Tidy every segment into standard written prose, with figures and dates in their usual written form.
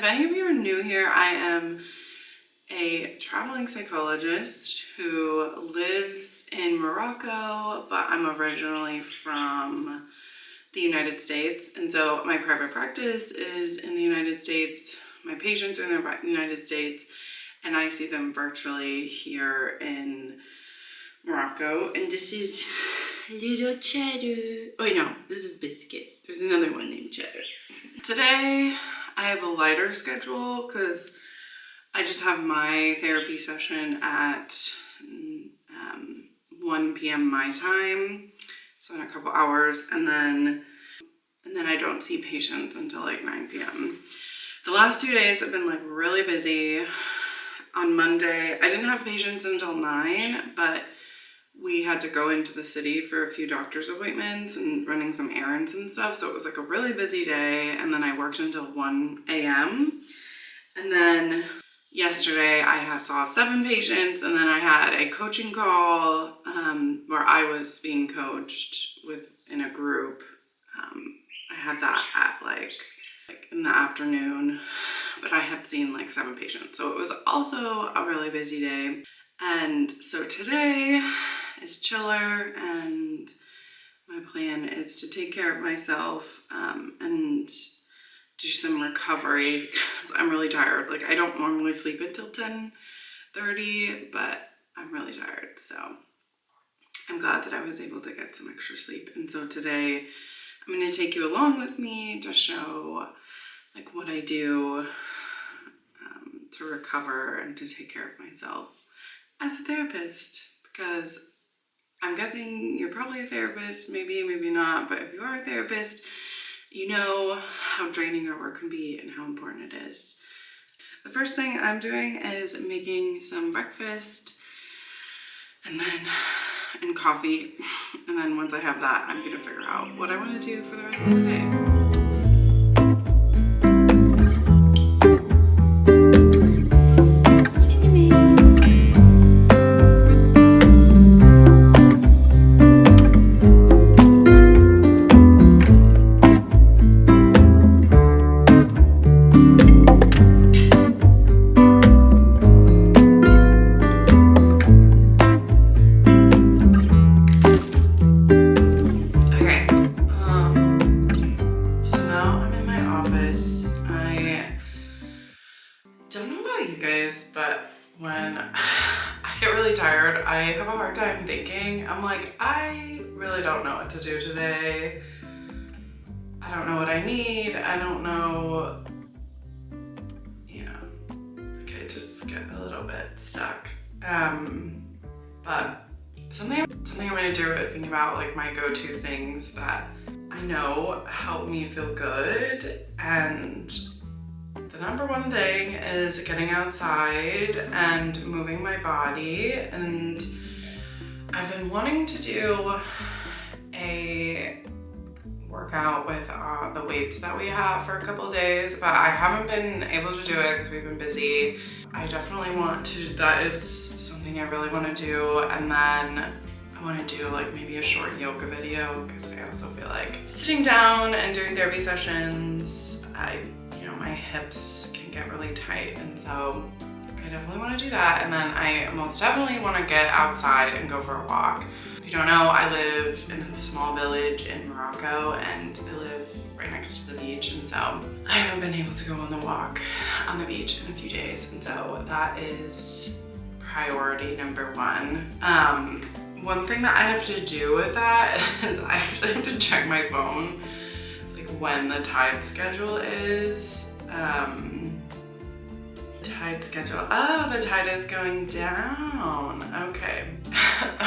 If any of you are new here, I am a traveling psychologist who lives in Morocco, but I'm originally from the United States. And so my private practice is in the United States. My patients are in the United States, and I see them virtually here in Morocco. And this is little Cheddar. Oh, no, this is Biscuit. There's another one named Cheddar. Today, I have a lighter schedule because I just have my therapy session at 1 p.m. my time, so in a couple hours, and then I don't see patients until like 9 p.m. The last 2 days have been like really busy. On Monday, I didn't have patients until 9, but we had to go into the city for a few doctor's appointments and running some errands and stuff, so it was like a really busy day, and then I worked until 1 a.m. And then yesterday I saw 7 patients, and then I had a coaching call where I was being coached in a group. I had that at like in the afternoon, but I had seen like 7 patients, so it was also a really busy day. And so today is chiller, and my plan is to take care of myself and do some recovery because I'm really tired. Like, I don't normally sleep until 10:30, but I'm really tired, so I'm glad that I was able to get some extra sleep. And so today I'm going to take you along with me to show like what I do to recover and to take care of myself as a therapist, because I'm guessing you're probably a therapist, maybe not, but if you are a therapist, you know how draining your work can be and how important it is. The first thing I'm doing is making some breakfast and coffee, and then once I have that, I'm gonna figure out what I want to do for the rest of the day. Tired, I have a hard time thinking. I'm like, I really don't know what to do today. I don't know what I need. I don't know, like I just get a little bit stuck. But something I'm gonna do is think about like my go-to things that I know help me feel good, and the number one thing is getting outside and moving my body. And I've been wanting to do a workout with the weights that we have for a couple of days, but I haven't been able to do it because we've been busy. I definitely want to, that is something I really want to do. And then I want to do like maybe a short yoga video, because I also feel like sitting down and doing therapy sessions, my hips can get really tight, and so I definitely want to do that. And then I most definitely want to get outside and go for a walk. If you don't know, I live in a small village in Morocco, and I live right next to the beach, and so I haven't been able to go on the walk on the beach in a few days, and so that is priority number 1. One thing that I have to do with that is I actually have to check my phone like when the tide schedule is. Tide schedule. Oh, the tide is going down. Okay.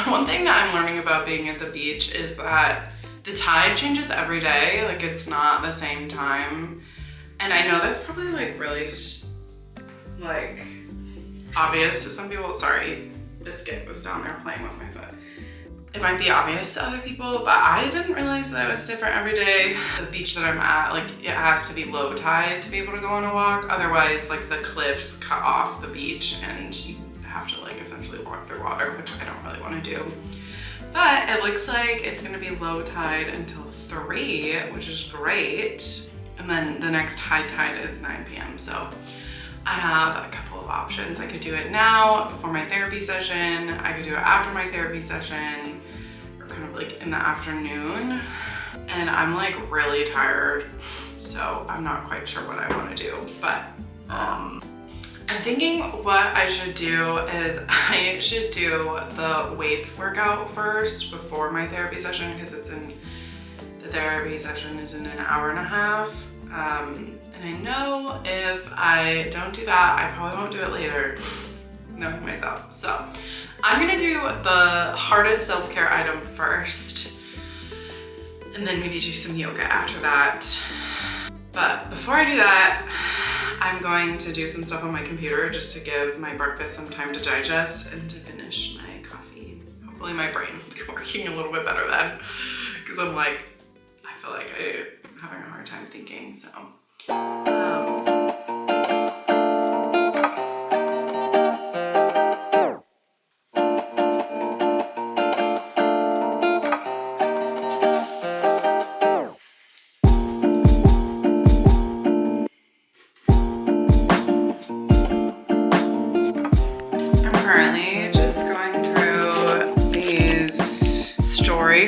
One thing that I'm learning about being at the beach is that the tide changes every day. Like, it's not the same time. And I know that's probably like really like obvious to some people. Sorry, Biscuit was down there playing with my foot. It might be obvious to other people, but I didn't realize that it was different every day. The beach that I'm at, like, it has to be low tide to be able to go on a walk. Otherwise, like, the cliffs cut off the beach and you have to like essentially walk through water, which I don't really want to do. But it looks like it's gonna be low tide until 3, which is great. And then the next high tide is 9 p.m. So I have a couple of options. I could do it now before my therapy session. I could do it after my therapy session, or kind of like in the afternoon. And I'm like really tired, so I'm not quite sure what I want to do. But I'm thinking what I should do is I should do the weights workout first before my therapy session, because the therapy session is in an hour and a half. And I know if I don't do that, I probably won't do it later, knowing myself. So I'm gonna do the hardest self-care item first, and then maybe do some yoga after that. But before I do that, I'm going to do some stuff on my computer just to give my breakfast some time to digest and to finish my coffee. Hopefully my brain will be working a little bit better then, because I'm like, I feel like I'm having a hard time thinking, so.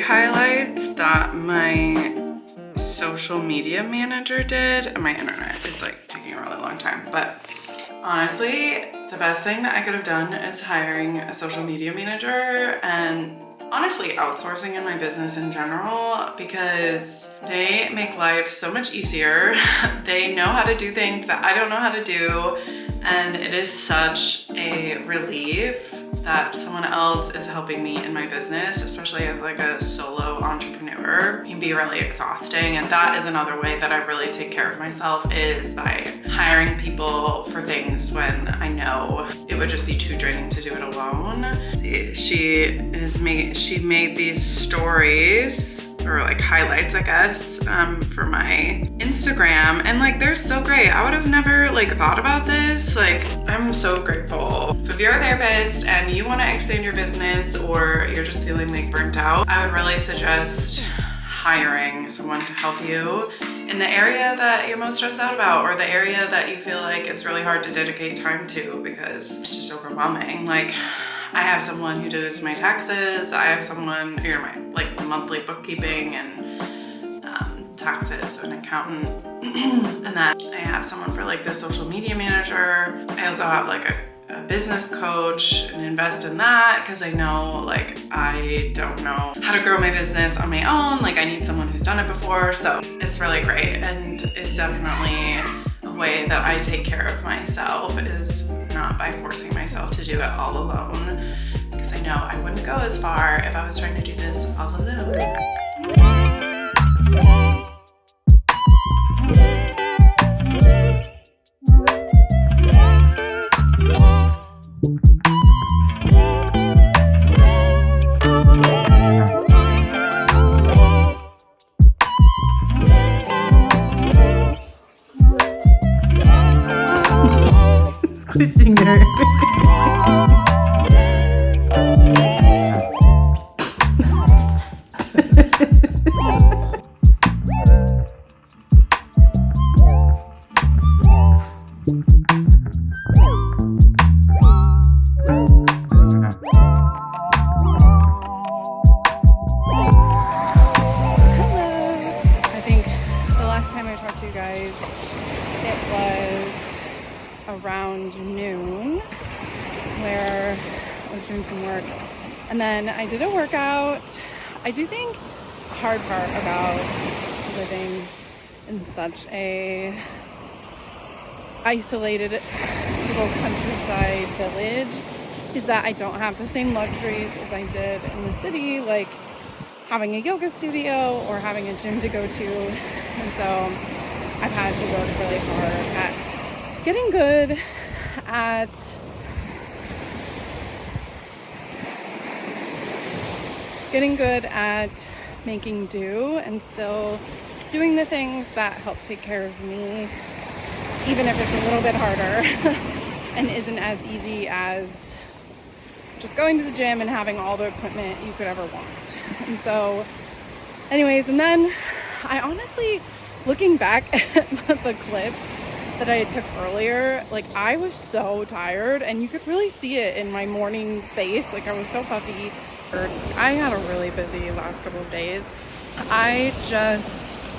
Highlights that my social media manager did, and my internet is like taking a really long time. But honestly, the best thing that I could have done is hiring a social media manager, and honestly outsourcing in my business in general, because they make life so much easier. They know how to do things that I don't know how to do, and it is such a relief that someone else is helping me in my business, especially as like a solo entrepreneur. It can be really exhausting, and that is another way that I really take care of myself, is by hiring people for things when I know it would just be too draining to do it alone. See, she made these stories, or like highlights, I guess, for my Instagram, and like they're so great. I would have never like thought about this. Like, I'm so grateful. So if you're a therapist and you want to expand your business, or you're just feeling like burnt out, I would really suggest hiring someone to help you in the area that you're most stressed out about, or the area that you feel like it's really hard to dedicate time to because it's just overwhelming. Like, I have someone who does my taxes. I have someone, my like monthly bookkeeping and taxes, so an accountant. And then I have someone for like the social media manager. I also have like a business coach, and invest in that, because I know like I don't know how to grow my business on my own. Like, I need someone who's done it before. So it's really great, and it's definitely a way that I take care of myself, is not by forcing myself to do it all alone, because I know I wouldn't go as far if I was trying to do this all alone. Squishing her. Around noon, where I was doing some work, and then I did a workout. I do think the hard part about living in such a isolated little countryside village is that I don't have the same luxuries as I did in the city, like having a yoga studio or having a gym to go to. And so I've had to work really hard at getting good at making do, and still doing the things that help take care of me, even if it's a little bit harder and isn't as easy as just going to the gym and having all the equipment you could ever want. And so anyways, and then I honestly looking back at the clips that I took earlier, like I was so tired, and you could really see it in my morning face. Like I was so puffy. I had a really busy last couple of days. I just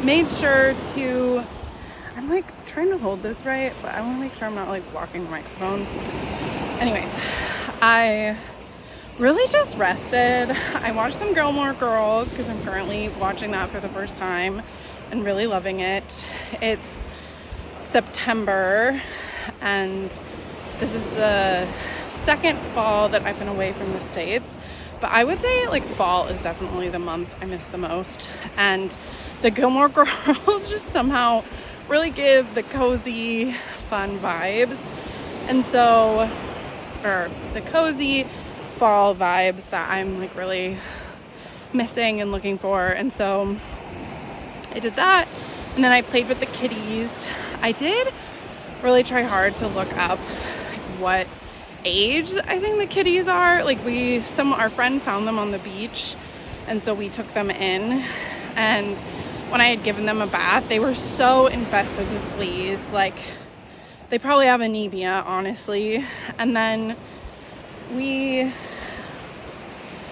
made sure to, I'm like trying to hold this right, but I want to make sure I'm not like blocking the microphone. Anyways, I really just rested. I watched some Gilmore Girls because I'm currently watching that for the first time and really loving it. It's September, and this is the second fall that I've been away from the States. But I would say like fall is definitely the month I miss the most. And the Gilmore Girls just somehow really give the cozy, fun vibes. And so, or the cozy fall vibes that I'm like really missing and looking for. And so I did that, and then I played with the kitties. I did really try hard to look up like what age I think the kitties are. Like our friend found them on the beach, and so we took them in, and when I had given them a bath, they were so infested with fleas. Like they probably have anemia, honestly. And then we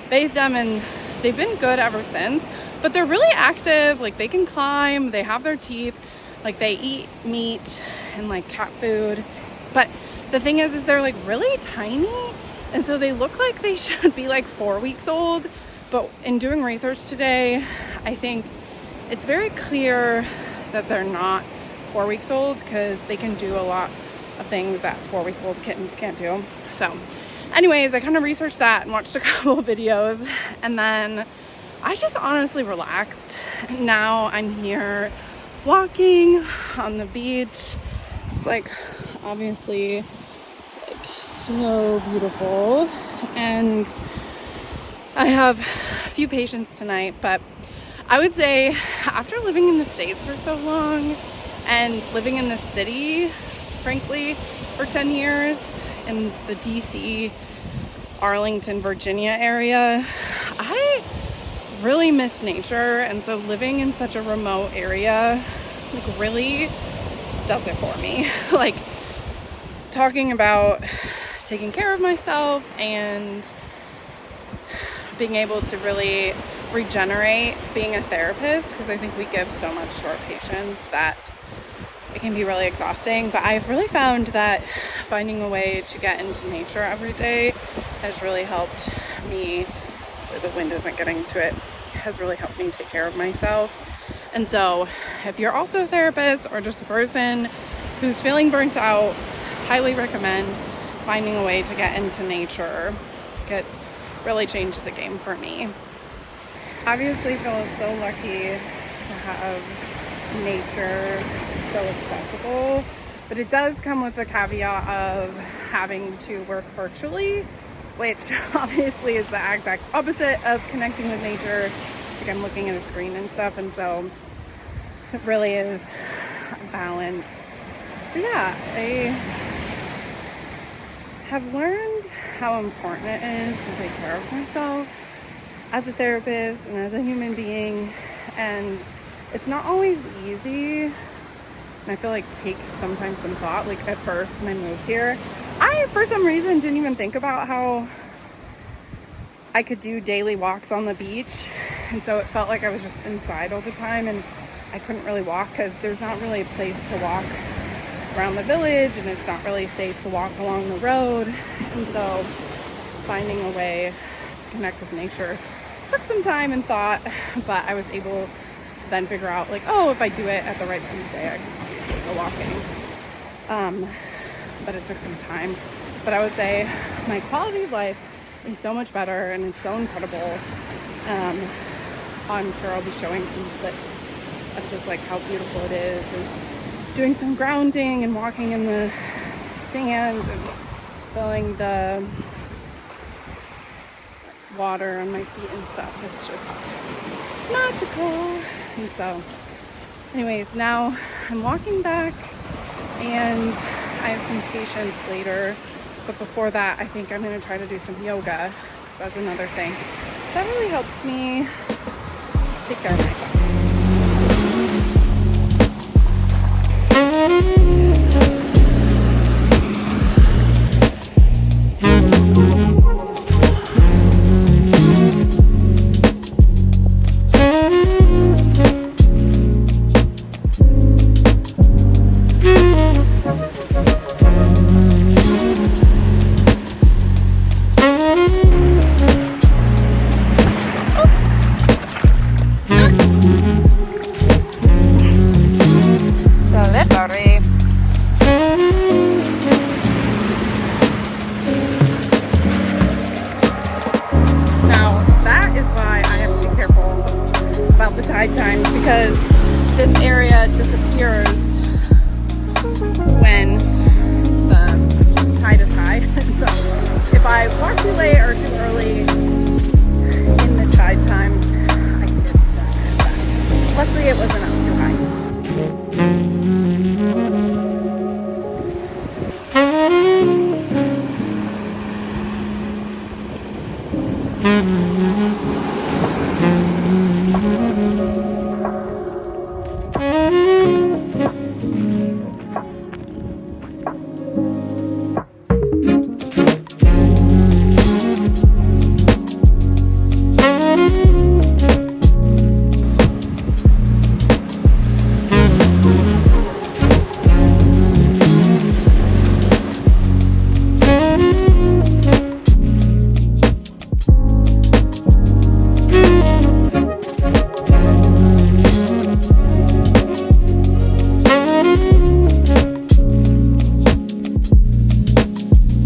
bathed them, and they've been good ever since. But they're really active. Like they can climb, they have their teeth, like they eat meat and like cat food. But the thing is they're like really tiny, and so they look like they should be like 4 weeks old. But in doing research today, I think it's very clear that they're not 4 weeks old, because they can do a lot of things that 4-week-old kittens can't do. So anyways, I kind of researched that and watched a couple of videos, and then I just honestly relaxed. Now I'm here walking on the beach. It's like obviously like so beautiful, and I have a few patients tonight. But I would say after living in the States for so long and living in the city, frankly, for 10 years in the DC, Arlington, Virginia area, I really miss nature. And so living in such a remote area like really does it for me. Like talking about taking care of myself and being able to really regenerate being a therapist, because I think we give so much to our patients that it can be really exhausting. But I've really found that finding a way to get into nature every day has really helped me. The wind isn't getting to it, has really helped me take care of myself. And so if you're also a therapist or just a person who's feeling burnt out, highly recommend finding a way to get into nature. It's really changed the game for me. Obviously feel so lucky to have nature so accessible, but it does come with the caveat of having to work virtually, which obviously is the exact opposite of connecting with nature. Like I'm looking at a screen and stuff, and so it really is a balance. But yeah, I have learned how important it is to take care of myself as a therapist and as a human being, and it's not always easy, and I feel like takes sometimes some thought. Like at first when I moved here, I for some reason didn't even think about how I could do daily walks on the beach, and so it felt like I was just inside all the time, and I couldn't really walk because there's not really a place to walk around the village, and it's not really safe to walk along the road. And so finding a way to connect with nature took some time and thought, but I was able to then figure out like, oh, if I do it at the right time of day, I can obviously go walking. But it took some time. But I would say my quality of life is so much better, and it's so incredible. I'm sure I'll be showing some clips of just like how beautiful it is, and doing some grounding and walking in the sand and feeling the water on my feet and stuff. It's just magical. And so anyways, now I'm walking back, and I have some patients later, but before that I think I'm going to try to do some yoga. That's another thing that really helps me take care of myself.